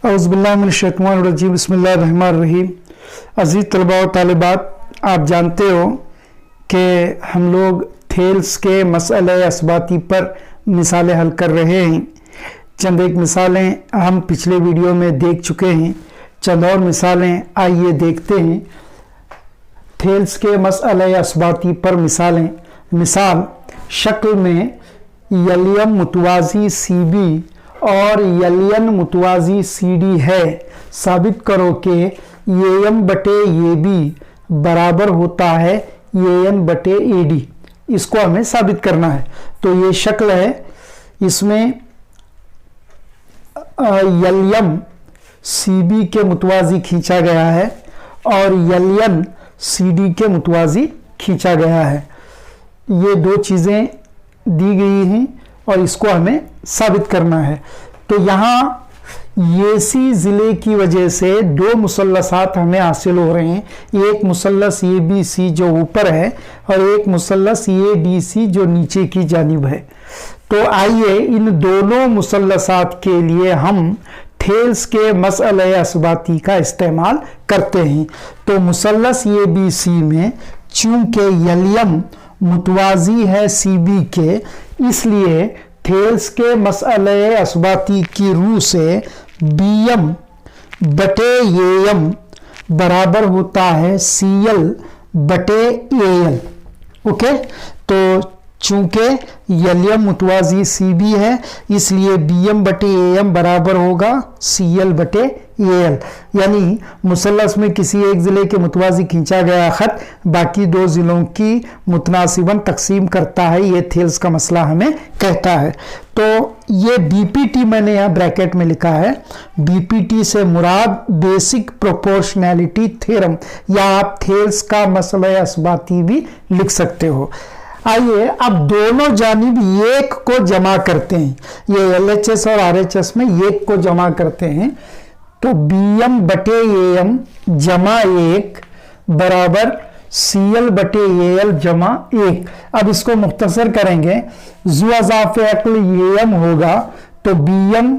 औज़ुबिल्लाहिमिनश्शैतानिर्रजीम बिस्मिल्लाहिर्रहमानिर्रहीम। अज़ीज़ तलबा व तालिबात, आप जानते हो कि हम लोग थेल्स के मसले असबाती पर मिसालें हल कर रहे हैं। चंद एक मिसालें हम पिछले वीडियो में देख चुके हैं, चंद और मिसालें आइए देखते हैं। थेल्स के मसले असबाती पर मिसालें। मिसाल शक्ल में यलियम मुतवाज़ी CB और यलियन मुतवाज़ी CD है। साबित करो कि AM बटे AB बराबर होता है AN बटे AD। इसको हमें साबित करना है। तो ये शक्ल है, इसमें यलियम CB के मुतवाज़ी खींचा गया है और यलियन CD के मुतवाज़ी खींचा गया है। ये दो चीज़ें दी गई हैं और इसको हमें साबित करना है। तो यहाँ येसी ज़िले की वजह से दो मुसल्लसात हमें हासिल हो रहे हैं। एक मुसल्लस ABC जो ऊपर है और एक मुसल्लस ADC जो नीचे की जानिब है। तो आइए इन दोनों मुसल्लसात के लिए हम थेल्स के मसले असबाती का इस्तेमाल करते हैं। तो मुसल्लस ABC में चूंकि यलियम मुतवाज़ी है CB के, इसलिए थेल्स के मसले असबाती की रूह से BM बटे AM बराबर होता है CL बटे AL। ओके, तो चूंकि यलियम मुतवाज़ी CB है, इसलिए BM बटे AM बराबर होगा CL बटे AL। यानी मुसल्लस में किसी एक ज़िले के मुतवाज़ी खींचा गया ख़त बाकी दो ज़िलों की मुतनासिबन तकसीम करता है। ये थेल्स का मसला हमें कहता है। तो ये BPT मैंने यहाँ ब्रैकेट में लिखा है। BPT से मुराद बेसिक प्रोपोर्शनैलिटी थ्योरम, या आप थेल्स का मसला असबाती भी लिख सकते हो। आइए अब दोनों जानिब एक को जमा करते हैं। ये LHS और RHS में एक को जमा करते हैं। तो BM बटे AM जमा 1 बराबर CL बटे AL जमा 1। अब इसको मुख्तसर करेंगे, ज़ुअज़ाफ़े अक्ल AM होगा। तो BM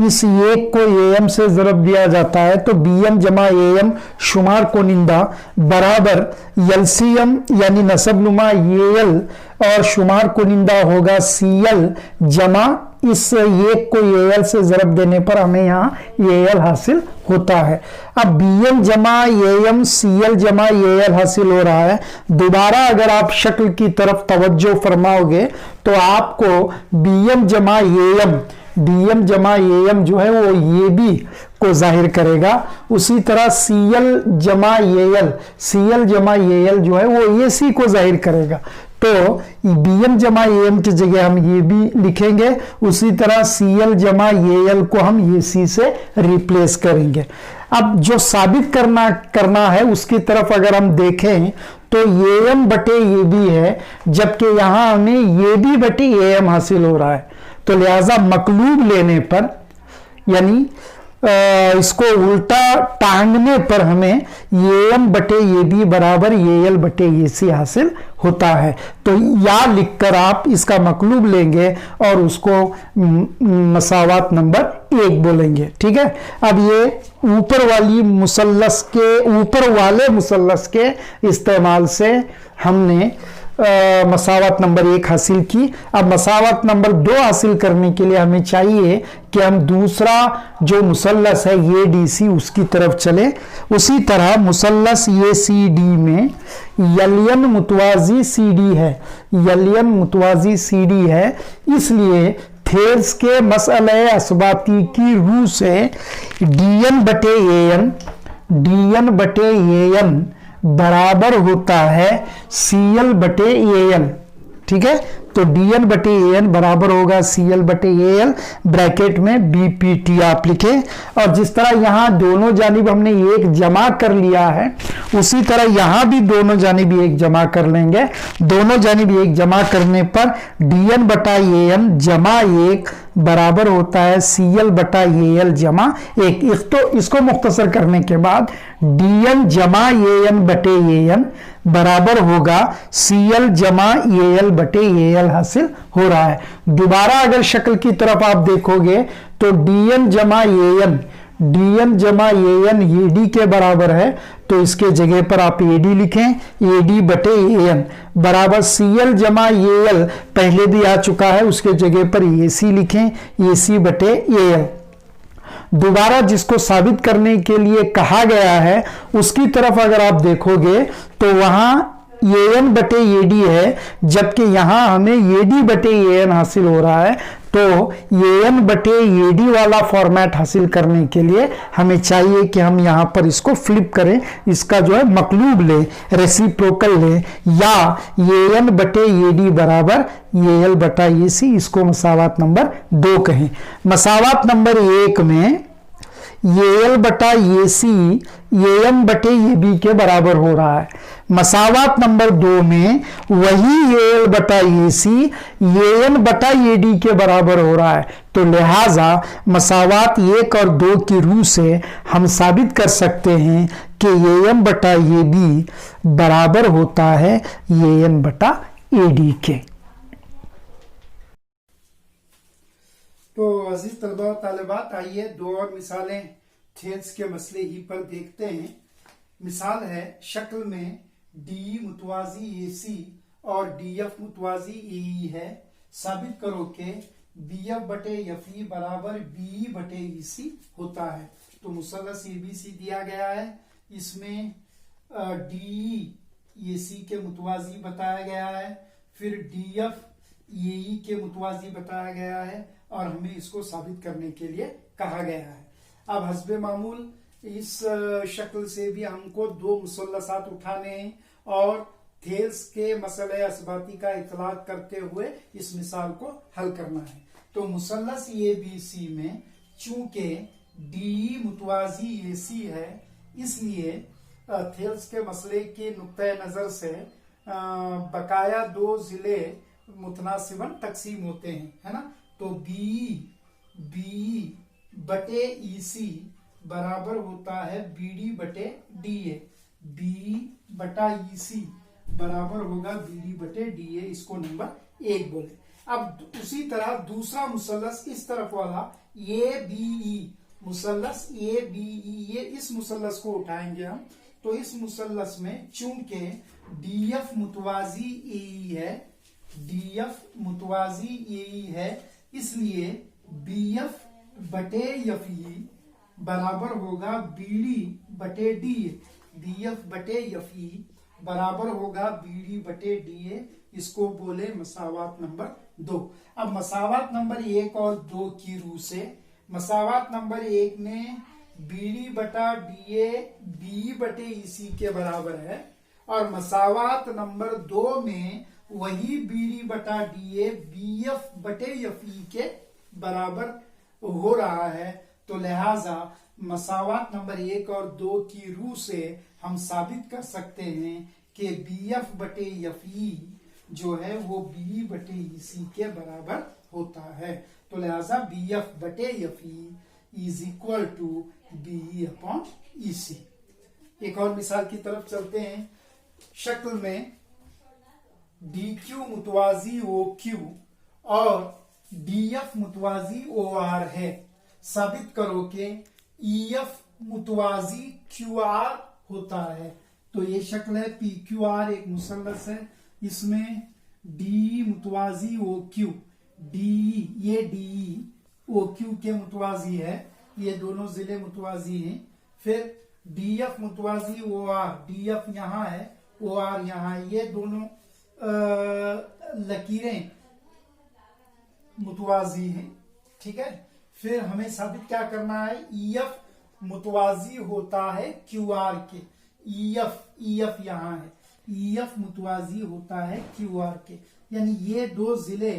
इस एक को AM से ज़रब दिया जाता है, तो BM जमा AM शुमार कोनिंदा बराबर LCM यानी नसब नुमा AL और शुमार कोनिंदा होगा CL जमा इस एक को AL से ज़रब देने पर हमें यहाँ AL हासिल होता है। अब BM जमा AM CL जमा AL हासिल हो रहा है। दोबारा अगर आप शक्ल की तरफ तवज्जो फरमाओगे तो आपको BM जमा AM जो है वो AB को जाहिर करेगा। उसी तरह CL जमा AL जो है वो AC को जाहिर करेगा। तो BM जमा AM की जगह हम AB लिखेंगे। उसी तरह CL जमा AL को हम AC से रिप्लेस करेंगे। अब जो साबित करना है उसकी तरफ अगर हम देखें तो AM बटे AB है, जबकि यहाँ हमें AB बटे AM हासिल हो रहा है। तो लिहाजा मकलूब लेने पर यानी इसको उल्टा टांगने पर हमें AM बटे AB बराबर AL बटे AC हासिल होता है। तो या लिखकर आप इसका मकलूब लेंगे और उसको मसावात नंबर 1 बोलेंगे। ठीक है। अब ये ऊपर वाले मुसल्लस के इस्तेमाल से हमने मसावत नंबर 1 हासिल की। अब मसावत नंबर 2 हासिल करने के लिए हमें चाहिए कि हम दूसरा जो मुसल्लस है ADC उसकी तरफ चले। उसी तरह मुसल्लस ACD में यलियन मुतवाज़ी CD है, इसलिए थेल्स के मसले असबाती की रूह से DN बटे AN बराबर होता है CL बटे AL। ठीक है। तो DN बटे AN बराबर होगा CL बटे AL, ब्रैकेट में BPT आप लिखें। और जिस तरह यहाँ दोनों जानिब हमने एक जमा कर लिया है, उसी तरह यहाँ भी दोनों जानिब एक जमा कर लेंगे। दोनों जानिब एक जमा करने पर DN बटा AN जमा 1 बराबर होता है CL बटा AL जमा 1। तो इसको मुख्तसर करने के बाद DN जमा AN बटे AN बराबर होगा CL जमा AL बटे AL हासिल हो रहा है। दोबारा अगर शक्ल की तरफ आप देखोगे तो DN जमा AN डी एन जमा ए एन ए डी के बराबर है, तो इसके जगह पर आप ए डी लिखें, ए डी बटे ए एन बराबर सी एल जमा ए एल पहले भी आ चुका है, उसके जगह पर ए सी लिखें, ए सी बटे ए एल। दोबारा जिसको साबित करने के लिए कहा गया है उसकी तरफ अगर आप देखोगे तो वहां ए एन बटे ए डी है, जबकि यहां हमें ए डी बटे ए एन हासिल हो रहा है। तो ए एन बटे ए डी वाला फॉर्मेट हासिल करने के लिए हमें चाहिए कि हम यहां पर इसको फ्लिप करें, इसका जो है मकलूब ले, रेसिप्रोकल ले, या ए एन बटे ए डी बराबर ए एल बटा ए सी, इसको मसावात नंबर 2 कहें। मसावात नंबर 1 में ए एल बटा ए सी ए एम बटे ए बी के बराबर हो रहा है। मसावात नंबर 2 में वही ए एल बटा ए सी ए एन बटा ए डी के बराबर हो रहा है। तो लिहाजा मसावात 1 और 2 की रूह से हम साबित कर सकते हैं कि ए एम बटा ए बी बराबर होता है ए एन बटा ए डी के। तो अजीज तलबा तालिबात, आइए 2 और मिसालें थेल्स के मसले ही पर देखते हैं। मिसाल है शक्ल में डी मुतवाजी ए सी और डी एफ मुतवाजी ए ई है। साबित करो कि बी एफ बटे एफ ई बराबर बी बटे ई सी होता है। तो मुसल्लस ए बी सी दिया गया है, इसमें डी ए सी के मुतवाजी बताया गया है, फिर डी एफ ए ई के मुतवाजी बताया गया है और हमें इसको साबित करने के लिए कहा गया है। अब हस्बे मामूल इस शक्ल से भी हमको 2 मुसल्लसात उठाने हैं और थेल्स के मसले असबाती का इतलाक करते हुए इस मिसाल को हल करना है। तो मुसल्लस ए बी सी में चूंकि डी मुतवाजी ए सी है, इसलिए थेल्स के मसले के नुक्ते नजर से बकाया 2 जिले मुतनासिबन तकसीम होते हैं, है ना। तो बी बटे ई सी बराबर होता है बी डी बटे डी ए। बी बटा ई सी बराबर होगा बी डी बटे डी ए, इसको नंबर 1 बोले। अब उसी तरह दूसरा मुसल्लस इस तरफ वाला A B E, मुसल्लस A B E, ये इस मुसल्लस को उठाएंगे हम। तो इस मुसल्लस में चूंकि डी एफ मुतवाजी ए ई है, डी एफ मुतवाजी ए ई है, इसलिए बी एफ बटे एफ ई बराबर होगा बी डी बटे डी ए। बी एफ बटे एफ ई बराबर होगा बी डी बटे डी ए, इसको बोले मसावात नंबर 2। अब मसावात नंबर 1 और 2 की रूह से मसावात नंबर 1 में बी डी बटा डी ए बी बटे ई सी के बराबर है और मसावात नंबर 2 में वही बी डी बटा डी ए बी एफ बटे एफ ई के बराबर हो रहा है। तो लिहाजा मसावात नंबर 1 और 2 की रूह से हम साबित कर सकते हैं कि बी एफ बटे एफ ई जो है वो बी बटे ई सी के बराबर होता है। तो लिहाजा बी एफ बटे F E is equal to B upon E C. एक और मिसाल की तरफ चलते हैं। शक्ल में डी क्यू मुतवाजी ओ क्यू और डी एफ मुतवाजी ओ आर है। साबित करो कि ई एफ मुतवाजी क्यू आर होता है। तो ये शक्ल है पी क्यू आर, एक मुसल्लस है, इसमें डी मुतवाजी ओ क्यू, डी ये डी ओ क्यू के मुतवाजी है, ये दोनों जिले मुतवाजी हैं। फिर डी एफ मुतवाजी ओ आर, डी एफ यहाँ है, ओ आर यहाँ है, ये दोनों लकीरें मुतवाजी हैं, ठीक है। फिर हमें साबित क्या करना है, ई एफ मुतवाजी होता है क्यू आर के। ई एफ यहाँ है, ई एफ मुतवाजी होता है क्यू आर के, यानी ये 2 जिले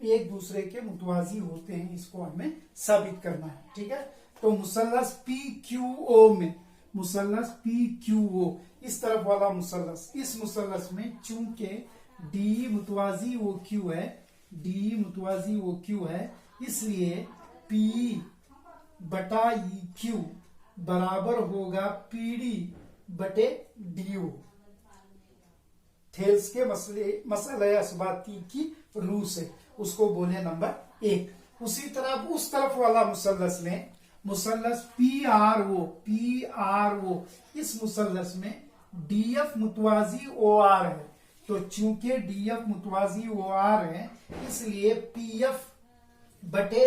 एक दूसरे के मुतवाजी होते हैं, इसको हमें साबित करना है, ठीक है। तो मुसल्लस पी क्यू ओ में, मुसल्लस पी क्यू ओ इस तरफ वाला मुसल्लस, इस मुसल्लस में चूंकि डी मुतवाजी ओ क्यू है, डी मुतवाजी ओ क्यू है, इसलिए पी बटा ई क्यू बराबर होगा पी डी बटे डी ओ। थेल्स के मसले असबाती की रूह से उसको बोले नंबर 1। उसी तरह उस तरफ वाला मुसल्लस में मुसल्लस PRO इस मुसल्लस में DF मुतवाजी OR है, तो चूंकि DF मुतवाजी OR है इसलिए PF बटे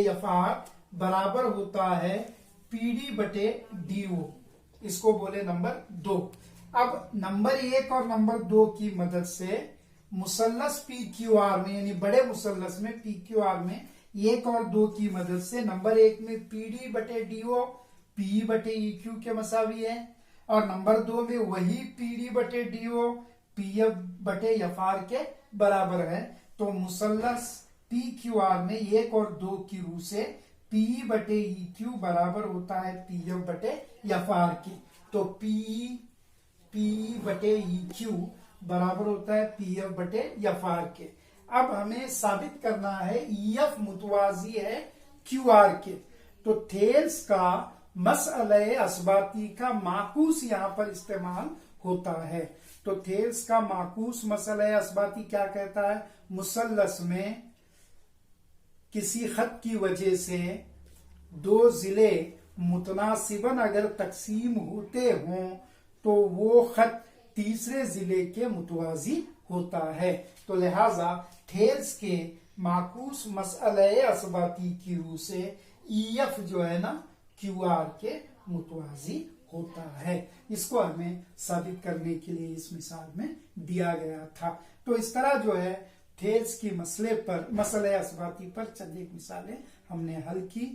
FR बराबर होता है PD बटे DO। इसको बोले नंबर 2। अब नंबर 1 और नंबर 2 की मदद से मुसल्लस PQR में यानी बड़े मुसल्लस में PQR में 1 और 2 की मदद से नंबर 1 में PD बटे DO P बटे EQ के मसावी है, और नंबर 2 में वही PD बटे DO PF बटे FR के बराबर है। तो मुसल्लस PQR में 1 और 2 की रूह से PE बटे EQ बराबर होता है PF बटे FR के। तो PE बटे EQ बराबर होता है PF बटे FR के। अब हमें साबित करना है EF मुतवाजी है QR के। तो थेल्स का मसअले असबाती का माकूस यहां पर इस्तेमाल होता है। तो थेल्स का माकूस मसअले असबाती क्या कहता है? मुसल्लस में किसी खत की वजह से 2 जिले मुतनासिबन अगर तकसीम होते हों तो वो खत तीसरे जिले के मुतवाजी होता है। तो लिहाजा थेल्स के माकूस मसअले असबाती की रूह से EF जो है ना QR के मुतवाजी होता है। इसको हमें साबित करने के लिए इस मिसाल में दिया गया था। तो इस तरह जो है थेल्स की मसले असबाती पर चंद एक मिसालें हमने हल की।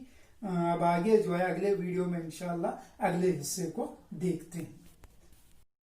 अब आगे जो है अगले वीडियो में इंशाअल्लाह अगले हिस्से को देखते हैं।